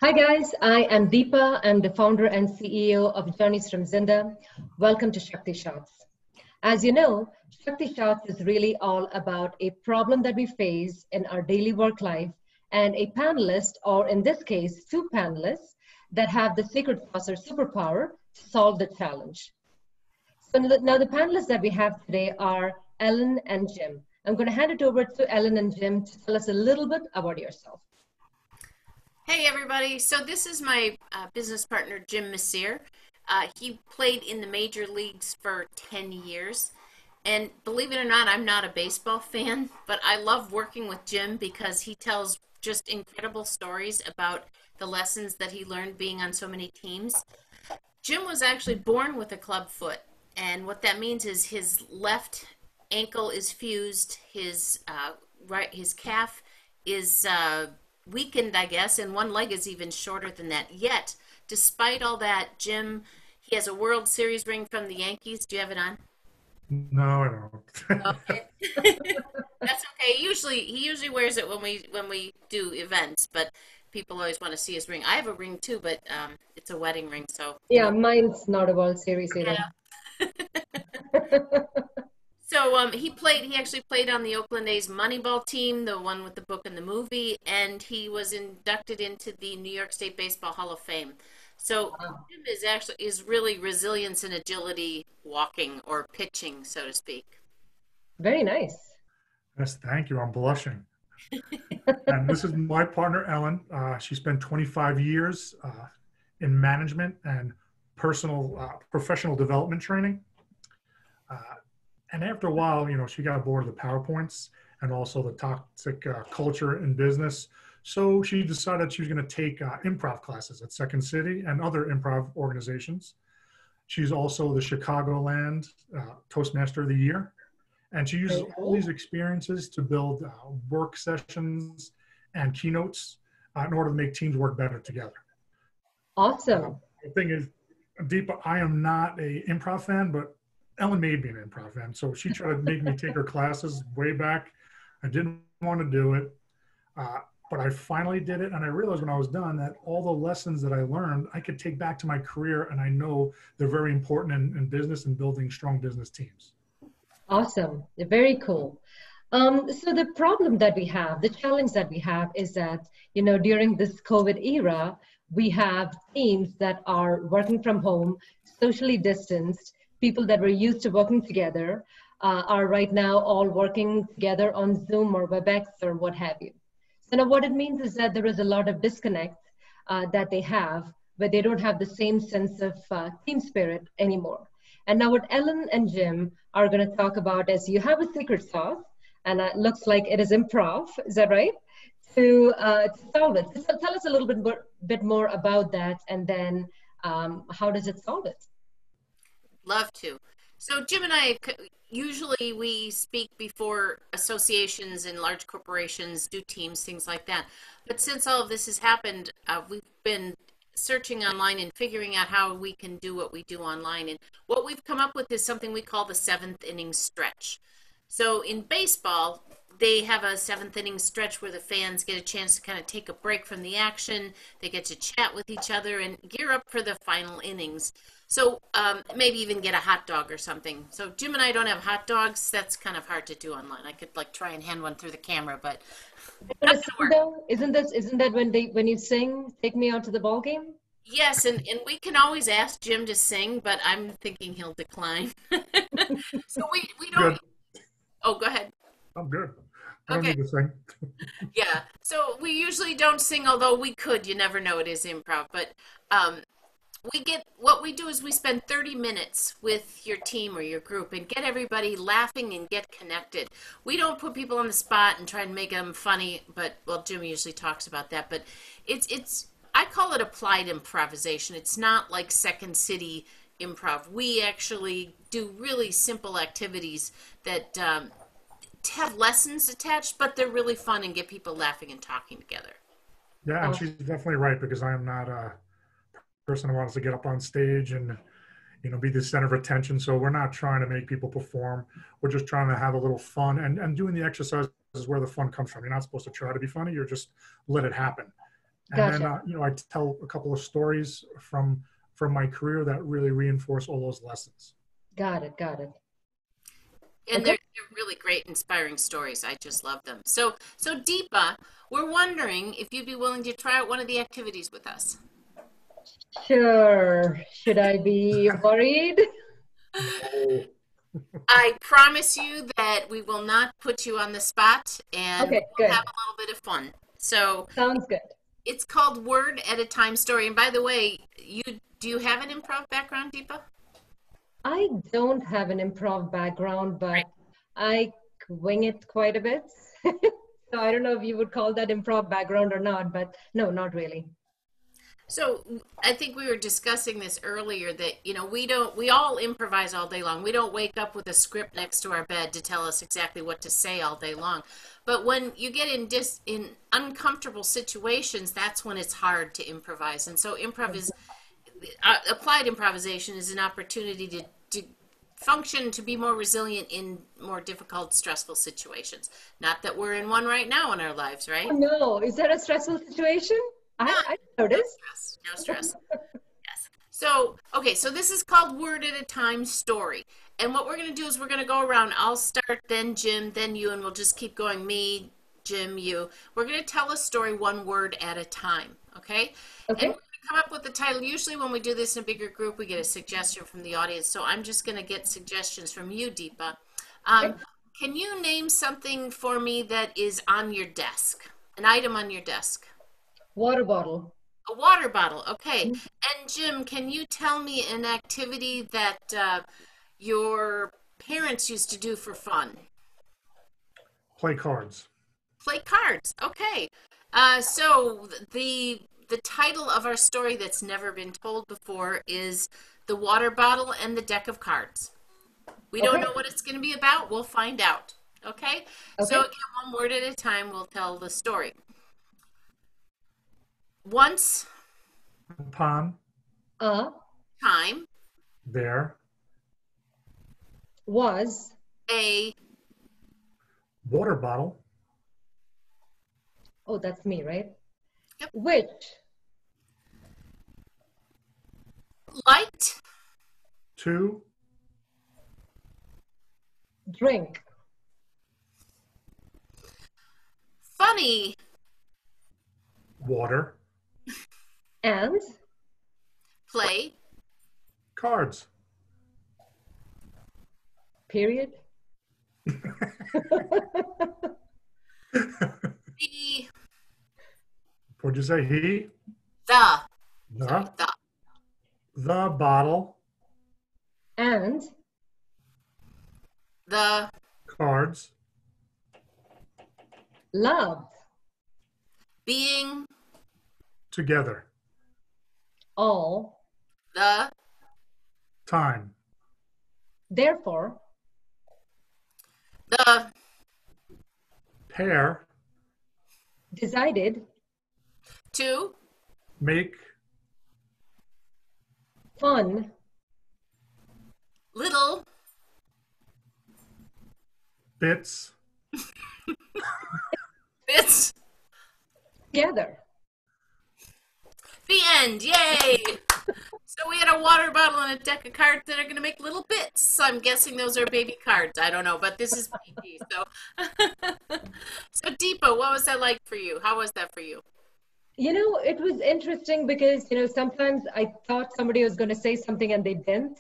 Hi guys, I am Deepa. I'm the founder and CEO of Journeys from Zinda. Welcome to ShaktiShots. As you know, ShaktiShots is really all about a problem that we face in our daily work life and a panelist, or in this case, two panelists that have the secret sauce or superpower to solve the challenge. So now the panelists that we have today are Ellen and Jim. I'm going to hand it over to Ellen and Jim to tell us a little bit about yourself. Hey everybody, so this is my business partner Jim Mecir. He played in the major leagues for 10 years, and believe it or not, I'm not a baseball fan, but I love working with Jim because he tells just incredible stories about the lessons that he learned being on so many teams. Jim was actually born with a club foot, and what that means is his left ankle is fused, his calf is weakened, I guess, and one leg is even shorter than that. Yet, despite all that, Jim, he has a World Series ring from the Yankees. Do you have it on? No, I don't. Okay. That's okay. He usually wears it when we do events, but people always want to see his ring. I have a ring too, but it's a wedding ring, so. Yeah, mine's not a World Series either. Yeah. So he actually played on the Oakland A's Moneyball team, the one with the book and the movie, and he was inducted into the New York State Baseball Hall of Fame. So Jim is really resilience and agility walking or pitching, so to speak. Very nice. Yes, thank you. I'm blushing. And this is my partner, Ellen. She spent 25 years in management and professional development training. And after a while, she got bored of the PowerPoints and also the toxic culture in business. So she decided she was going to take improv classes at Second City and other improv organizations. She's also the Chicagoland Toastmaster of the Year. And she uses all these experiences to build work sessions and keynotes in order to make teams work better together. Awesome. The thing is, Deepa, I am not an improv fan, but Ellen made me an improv fan. So she tried to make me take her classes way back. I didn't want to do it, but I finally did it. And I realized when I was done that all the lessons that I learned, I could take back to my career. And I know they're very important in business and building strong business teams. Awesome. Very cool. So the problem that we have, the challenge that we have is that, during this COVID era, we have teams that are working from home, socially distanced. People that were used to working together are right now all working together on Zoom or WebEx or what have you. So now what it means is that there is a lot of disconnect that they have, where they don't have the same sense of team spirit anymore. And now what Ellen and Jim are going to talk about is you have a secret sauce, and it looks like it is improv, is that right? To solve it. So tell us a little bit more about that, and then how does it solve it? Love to. So Jim and I, usually we speak before associations and large corporations, do teams, things like that. But since all of this has happened, we've been searching online and figuring out how we can do what we do online. And what we've come up with is something we call the 7th inning stretch. So in baseball, they have a 7th inning stretch where the fans get a chance to kind of take a break from the action. They get to chat with each other and gear up for the final innings. So maybe even get a hot dog or something. So Jim and I don't have hot dogs. That's kind of hard to do online. I could try and hand one through the camera, but isn't that when you sing "Take Me Out to the Ball Game"? Yes, and we can always ask Jim to sing, but I'm thinking he'll decline. So we don't. Good. Oh, go ahead. I'm good. I don't need to sing. Yeah. So we usually don't sing, although we could. You never know. It is improv, but. What we do is we spend 30 minutes with your team or your group and get everybody laughing and get connected. We don't put people on the spot and try and make them funny, but, well, Jim usually talks about that, but I call it applied improvisation. It's not like Second City improv. We actually do really simple activities that have lessons attached, but they're really fun and get people laughing and talking together. Yeah, and she's definitely right, because I am not a person who wants to get up on stage and be the center of attention. So we're not trying to make people perform. We're just trying to have a little fun, and doing the exercise is where the fun comes from. You're not supposed to try to be funny. You're just let it happen. And then, Gotcha. I tell a couple of stories from my career that really reinforce all those lessons. Got it. Got it. And Okay. they're really great, inspiring stories. I just love them. So Deepa, we're wondering if you'd be willing to try out one of the activities with us. Sure. Should I be worried? No. I promise you that we will not put you on the spot, and Okay, we'll good. have a little bit of fun. So Sounds good. it's called Word at a Time Story. And by the way, do you have an improv background, Deepa? I don't have an improv background, Right. but I wing it quite a bit. So I don't know if you would call that improv background or not, but no, not really. So I think we were discussing this earlier that, we all improvise all day long. We don't wake up with a script next to our bed to tell us exactly what to say all day long. But when you get in uncomfortable situations, that's when it's hard to improvise. And so applied improvisation is an opportunity to function, to be more resilient in more difficult, stressful situations. Not that we're in one right now in our lives, Oh right? no, is that a stressful situation? No, I no noticed. stress, no stress. Yes. So, okay, so this is called Word at a Time Story. And what we're going to do is we're going to go around. I'll start, then Jim, then you, and we'll just keep going. Me, Jim, you. We're going to tell a story one word at a time, okay? And we're Okay. going to come up with the title. Usually when we do this in a bigger group, we get a suggestion from the audience. So I'm just going to get suggestions from you, Deepa. Okay. Can you name something for me that is on your desk? An item on your desk? Water bottle. A water bottle, okay. And Jim, can you tell me an activity that your parents used to do for fun? Play cards. Play cards, okay. So the title of our story that's never been told before is The Water Bottle and the Deck of Cards. We don't Okay. know what it's going to be about. We'll find out, okay? So Okay. again, one word at a time, we'll tell the story. Once Upon Uh, time, there, was, a water bottle oh, that's me, right? Yep. Which, liked to drink, funny water and play cards. period. the What'd you say? the The, the the bottle, And the cards, loved being together, all, the time, therefore, the pair, decided, to make, fun, little bits, bits. together. The end. Yay! So we had a water bottle and a deck of cards that are going to make little bits. I'm guessing those are baby cards. I don't know, but this is PG. So, so Deepa, what was that like for you? How was that for you? It was interesting because, sometimes I thought somebody was going to say something and they didn't.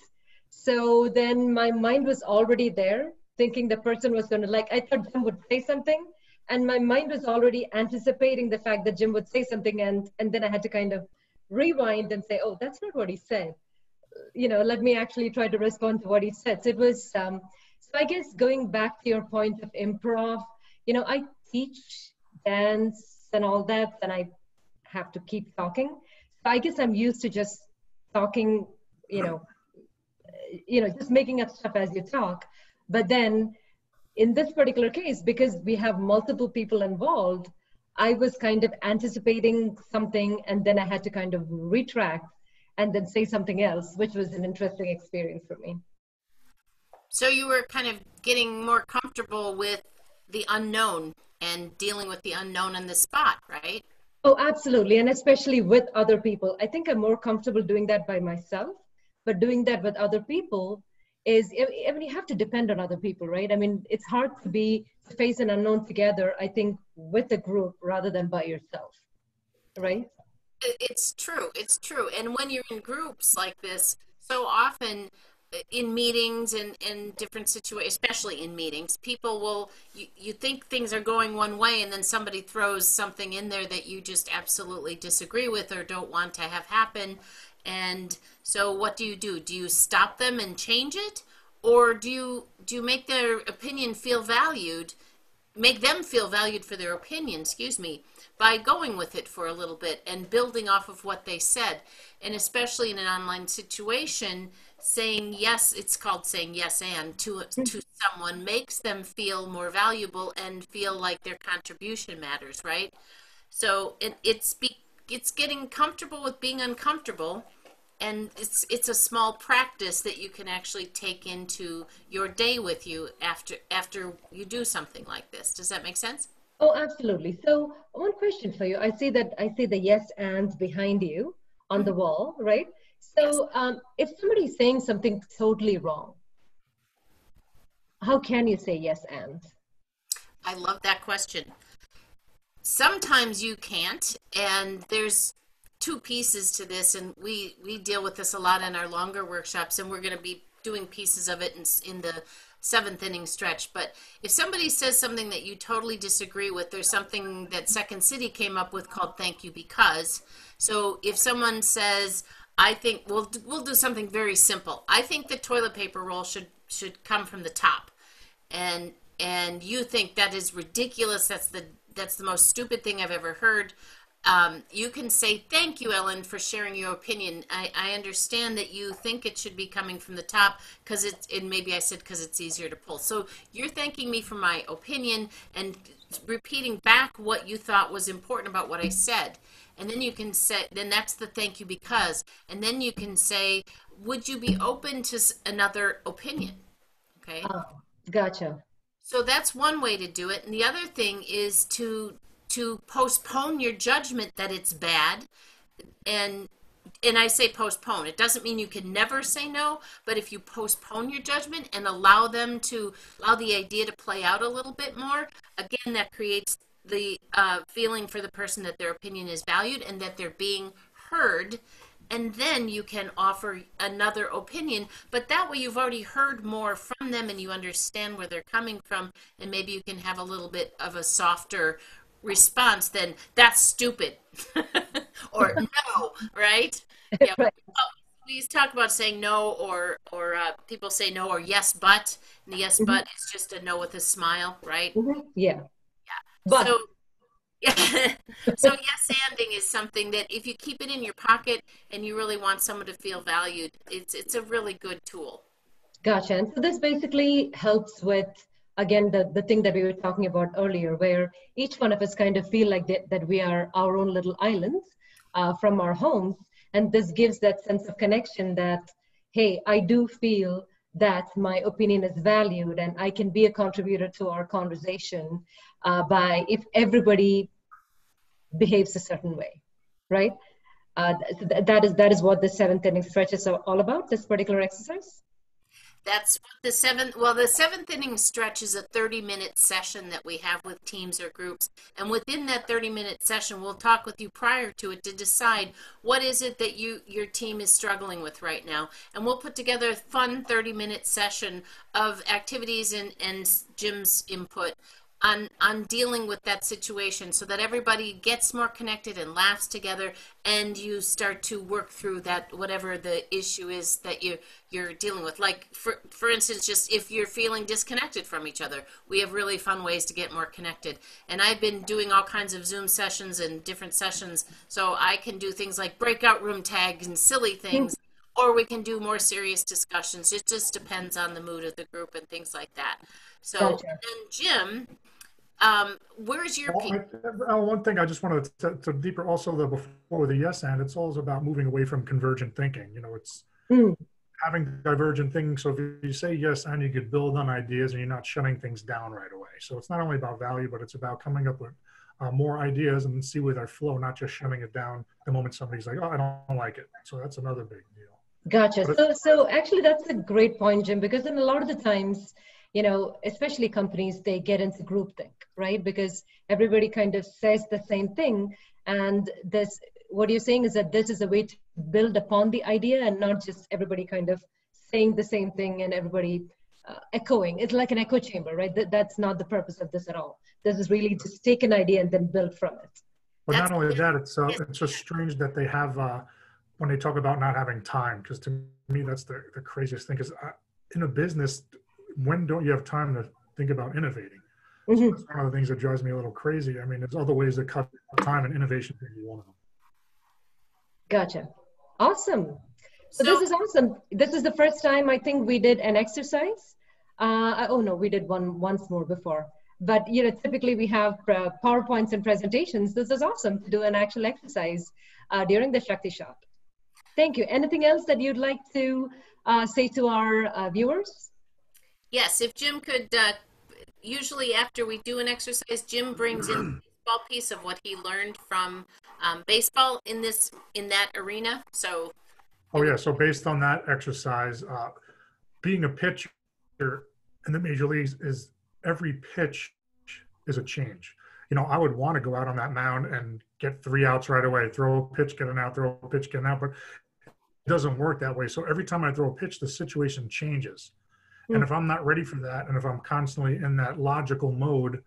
So then my mind was already there, thinking the person was going to, like, I thought Jim would say something. And my mind was already anticipating the fact that Jim would say something. And then I had to kind of rewind and say, oh, that's not what he said. Let me actually try to respond to what he said. So it was, so I guess going back to your point of improv, I teach dance and all that, and I have to keep talking. So I guess I'm used to just talking, you know, just making up stuff as you talk. But then in this particular case, because we have multiple people involved, I was kind of anticipating something and then I had to kind of retract and then say something else, which was an interesting experience for me. So you were kind of getting more comfortable with the unknown and dealing with the unknown on the spot, right? Oh, absolutely. And especially with other people. I think I'm more comfortable doing that by myself, but doing that with other people is, I mean, you have to depend on other people, right? I mean, it's hard to face an unknown together, I think, with a group rather than by yourself, right? It's true. It's true. And when you're in groups like this, so often in meetings and different situations, especially in meetings, people will, you think things are going one way and then somebody throws something in there that you just absolutely disagree with or don't want to have happen. And so what do? Do you stop them and change it? Or do you make their opinion feel valued, make them feel valued for their opinion, excuse me, by going with it for a little bit and building off of what they said. And especially in an online situation, saying yes, it's called saying yes and to someone makes them feel more valuable and feel like their contribution matters, right? So it's getting comfortable with being uncomfortable, and it's a small practice that you can actually take into your day with you after you do something like this. Does that make sense? Oh, absolutely. So one question for you. I see the yes ands behind you on the Mhm. wall, right? Yes. So if somebody's saying something totally wrong, how can you say yes and? I love that question. Sometimes you can't, and there's two pieces to this, and we deal with this a lot in our longer workshops, and we're going to be doing pieces of it in the seventh inning stretch. But if somebody says something that you totally disagree with, there's something that Second City came up with called thank you because. So if someone says, I think we'll do something very simple. I think the toilet paper roll should come from the top, and you think that is ridiculous. That's the most stupid thing I've ever heard. You can say, thank you, Ellen, for sharing your opinion. I understand that you think it should be coming from the top because and maybe I said because it's easier to pull. So you're thanking me for my opinion and repeating back what you thought was important about what I said. And then you can say, then that's the thank you because. And then you can say, would you be open to another opinion? Okay. Oh, gotcha. So that's one way to do it. And the other thing is to postpone your judgment that it's bad. And I say postpone. It doesn't mean you can never say no, but if you postpone your judgment and allow the idea to play out a little bit more, again, that creates the feeling for the person that their opinion is valued and that they're being heard, and then you can offer another opinion, but that way you've already heard more from them and you understand where they're coming from, and maybe you can have a little bit of a softer response than that's stupid or no, right? Yeah. Right. We talk about saying no, or people say no or yes but, and the yes Mhm, but is just a no with a smile, right? mhm, yeah. But So yeah. So yes anding is something that if you keep it in your pocket and you really want someone to feel valued, it's a really good tool. gotcha. And so this basically helps with, again, the thing that we were talking about earlier, where each one of us kind of feel like that we are our own little islands from our homes. And this gives that sense of connection that, hey, I do feel that my opinion is valued and I can be a contributor to our conversation by if everybody behaves a certain way, right? That is what the seventh inning stretch is all about, this particular exercise. That's what the seventh inning stretch is a 30-minute session that we have with teams or groups. And within that 30-minute session, we'll talk with you prior to it to decide what is it that your team is struggling with right now. And we'll put together a fun 30-minute session of activities and Jim's input on dealing with that situation so that everybody gets more connected and laughs together, and you start to work through that whatever the issue is that you're dealing with. Like for instance, just if you're feeling disconnected from each other, we have really fun ways to get more connected. And I've been doing all kinds of Zoom sessions and different sessions, so I can do things like breakout room tags and silly Mm, things, or we can do more serious discussions. It just depends on the mood of the group and things like that. So, gotcha. and Jim, where's your Well, peak? one thing I just wanted to deeper also the before the yes and it's all about moving away from convergent thinking. You know, it's Mm, having divergent thinking. So if you say yes and you could build on ideas and you're not shutting things down right away. So it's not only about value, but it's about coming up with more ideas and see where they flow, not just shutting it down the moment somebody's like, oh, I don't like it. So that's another big deal. Gotcha. So actually, that's a great point, Jim, because in a lot of the times, you know, especially companies, they get into groupthink, right? Because everybody kind of says the same thing. And this, what you're saying is that this is a way to build upon the idea and not just everybody kind of saying the same thing and everybody echoing. It's like an echo chamber, right? That's not the purpose of this at all. This is really just take an idea and then build from it. But not only that, it's just strange that they have, when they talk about not having time, because to me, that's the craziest thing, because in a business, when don't you have time to think about innovating? So that's one of the things that drives me a little crazy. I mean, there's other ways to cut time, and innovation can be one of them. Gotcha. Awesome. So this is awesome. This is the first time I think we did an exercise. Oh no, we did one once more before. But you know, typically we have PowerPoints and presentations. This is awesome to do an actual exercise during the Shakti Shot. Thank you. Anything else that you'd like to say to our viewers? Yes, if Jim could, usually after we do an exercise, Jim brings in a baseball piece of what he learned from baseball in that arena. So. Oh yeah, so based on that exercise, being a pitcher in the major leagues is every pitch is a change. You know, I would want to go out on that mound and get 3 outs right away, throw a pitch, get an out, throw a pitch, get an out, but it doesn't work that way. So every time I throw a pitch, the situation changes. And if I'm not ready for that, and if I'm constantly in that logical mode,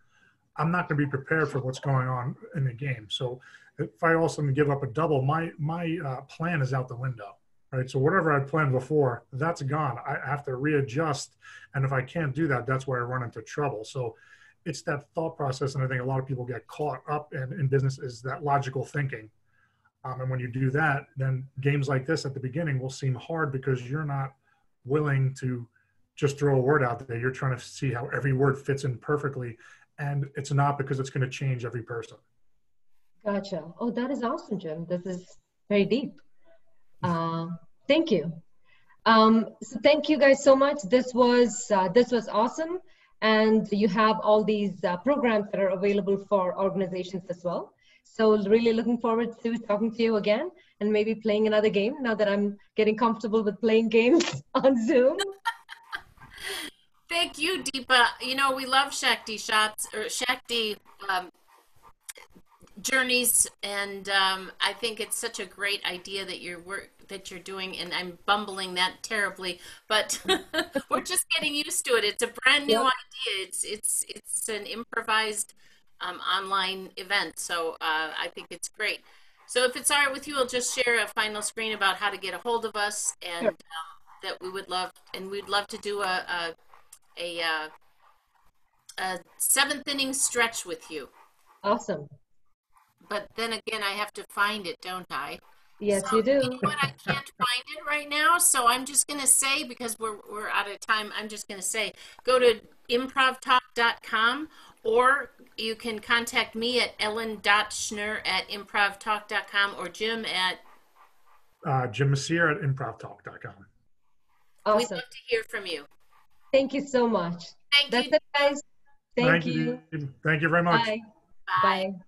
I'm not going to be prepared for what's going on in the game. So if I also give up a double, my plan is out the window. Right, so whatever I planned before, that's gone. I have to readjust, and if I can't do that, that's where I run into trouble. So it's that thought process, and I think a lot of people get caught up in business is that logical thinking. And when you do that, then games like this at the beginning will seem hard because you're not willing to just throw a word out there. You're trying to see how every word fits in perfectly, and it's not, because it's going to change every person. Gotcha. Oh, that is awesome, Jim. This is very deep. Thank you. So thank you guys so much. This was awesome. And you have all these programs that are available for organizations as well. So really looking forward to talking to you again and maybe playing another game now that I'm getting comfortable with playing games on Zoom. Thank you, Deepa. You know, we love Shakti Shots or Shakti journeys, and I think it's such a great idea that you're doing, and I'm bumbling that terribly, but we're just getting used to it. It's a brand new idea. It's an improvised online event, so I think it's great. So if it's all right with you, I'll just share a final screen about how to get a hold of us, and that we'd love to do a 7th inning stretch with you. Awesome. But then again, I have to find it, don't I? Yes, so, you do. You know what? I can't find it right now, so I'm just going to say, because we're out of time, I'm just going to say, go to improvtalk.com, or you can contact me at ellen.schnur@improvtalk.com, or Jim at Jim Mecir at improvtalk.com. Awesome. We'd love to hear from you. Thank you so much. Thank you. That's it, guys. Thank you. Thank you very much. Bye. Bye. Bye.